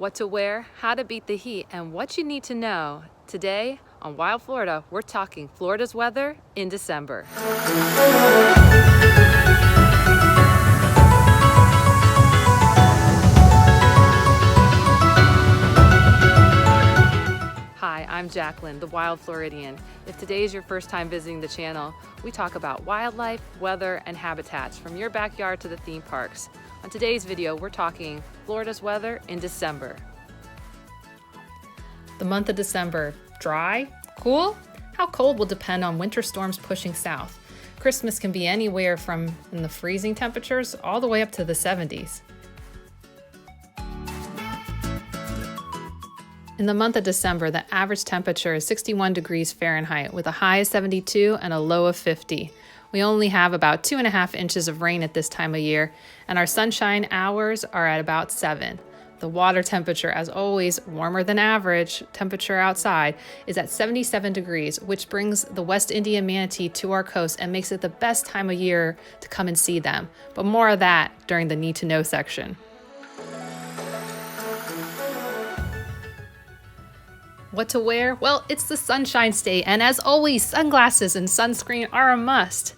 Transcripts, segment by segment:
what to wear, how to beat the heat, and what you need to know. Today on Wild Florida, we're talking Florida's weather in December. Hi, I'm Jacqueline, the Wild Floridian. If today is your first time visiting the channel, we talk about wildlife, weather, and habitats from your backyard to the theme parks. On today's video, we're talking Florida's weather in December. The month of December, dry, cool? How cold will depend on winter storms pushing south. Christmas can be anywhere from in the freezing temperatures all the way up to the 70s. In the month of December, the average temperature is 61 degrees Fahrenheit with a high of 72 and a low of 50. We only have about 2.5 inches of rain at this time of year, and our sunshine hours are at about 7. The water temperature, as always, warmer than average temperature outside, is at 77 degrees, which brings the West Indian manatee to our coast and makes it the best time of year to come and see them. But more of that during the Need to Know section. What to wear? Well, it's the Sunshine State, and as always, sunglasses and sunscreen are a must.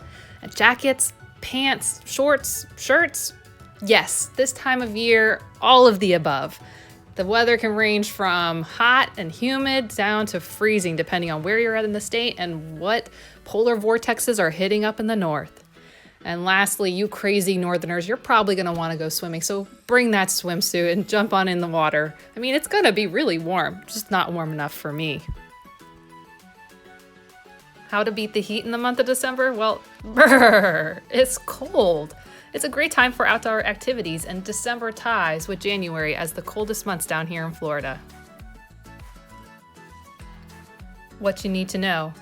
Jackets, pants, shorts, shirts. Yes, this time of year, all of the above. The weather can range from hot and humid down to freezing depending on where you're at in the state and what polar vortexes are hitting up in the north. And lastly, you crazy northerners, you're probably going to want to go swimming, so bring that swimsuit and jump on in the water. I mean, it's going to be really warm, just not warm enough for me. How to beat the heat in the month of December? Well, it's cold. It's a great time for outdoor activities, and December ties with January as the coldest months down here in Florida. What you need to know.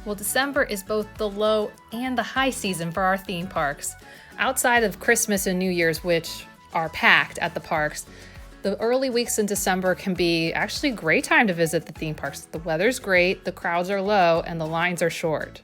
Well, December is both the low and the high season for our theme parks. Outside of Christmas and New Year's, which are packed at the parks, the early weeks in December can be actually a great time to visit the theme parks. The weather's great, the crowds are low, and the lines are short.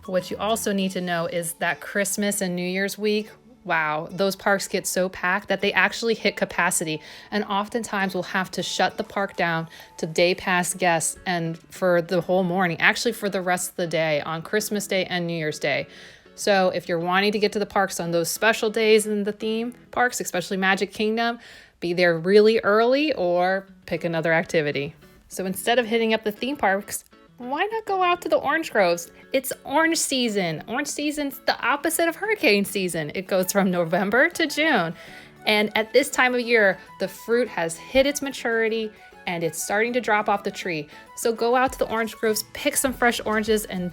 What you also need to know is that Christmas and New Year's week, wow, those parks get so packed that they actually hit capacity, and oftentimes we'll have to shut the park down to day pass guests and for the whole morning, actually for the rest of the day on Christmas Day and New Year's Day. So if you're wanting to get to the parks on those special days in the theme parks, especially Magic Kingdom, be there really early or pick another activity. So instead of hitting up the theme parks, why not go out to the orange groves? It's orange season. Orange season's the opposite of hurricane season. It goes from November to June. And at this time of year, the fruit has hit its maturity and it's starting to drop off the tree. So go out to the orange groves, pick some fresh oranges, and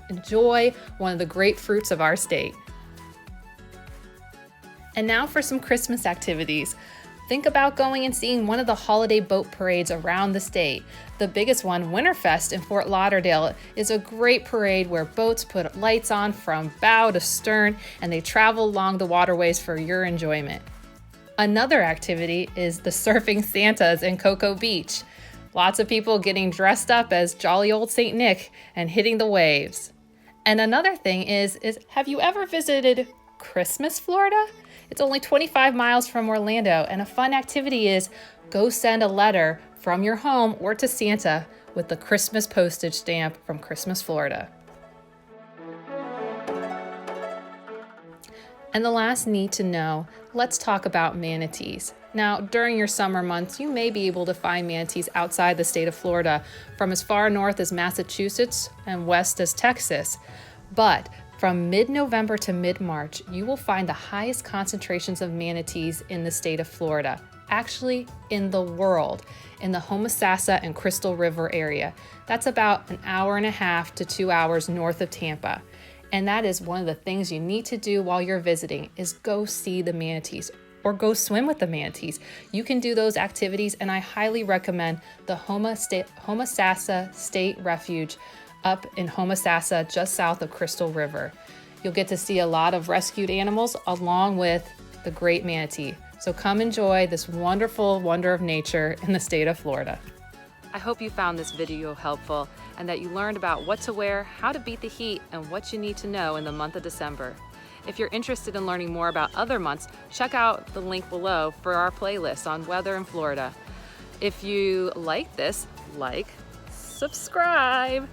enjoy one of the great fruits of our state. And now for some Christmas activities. Think about going and seeing one of the holiday boat parades around the state. The biggest one, Winterfest in Fort Lauderdale, is a great parade where boats put lights on from bow to stern and they travel along the waterways for your enjoyment. Another activity is the Surfing Santas in Cocoa Beach. Lots of people getting dressed up as jolly old Saint Nick and hitting the waves. And another thing is have you ever visited Christmas, Florida? It's only 25 miles from Orlando, and a fun activity is go send a letter from your home or to Santa with the Christmas postage stamp from Christmas, Florida. And the last need to know, let's talk about manatees. Now, during your summer months, you may be able to find manatees outside the state of Florida, from as far north as Massachusetts and west as Texas. But from mid-November to mid-March, you will find the highest concentrations of manatees in the state of Florida, actually in the world, in the Homosassa and Crystal River area. That's about an hour and a half to 2 hours north of Tampa. And that is one of the things you need to do while you're visiting is go see the manatees or go swim with the manatees. You can do those activities, and I highly recommend the Homosassa State Refuge up in Homosassa, just south of Crystal River. You'll get to see a lot of rescued animals along with the great manatee. So come enjoy this wonderful wonder of nature in the state of Florida. I hope you found this video helpful and that you learned about what to wear, how to beat the heat, and what you need to know in the month of December. If you're interested in learning more about other months, check out the link below for our playlist on weather in Florida. If you like this, subscribe,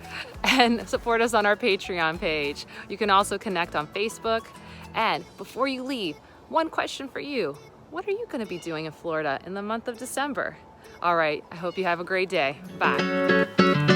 and support us on our Patreon page. You can also connect on Facebook. And before you leave, one question for you. What are you going to be doing in Florida in the month of December? All right, I hope you have a great day. Bye.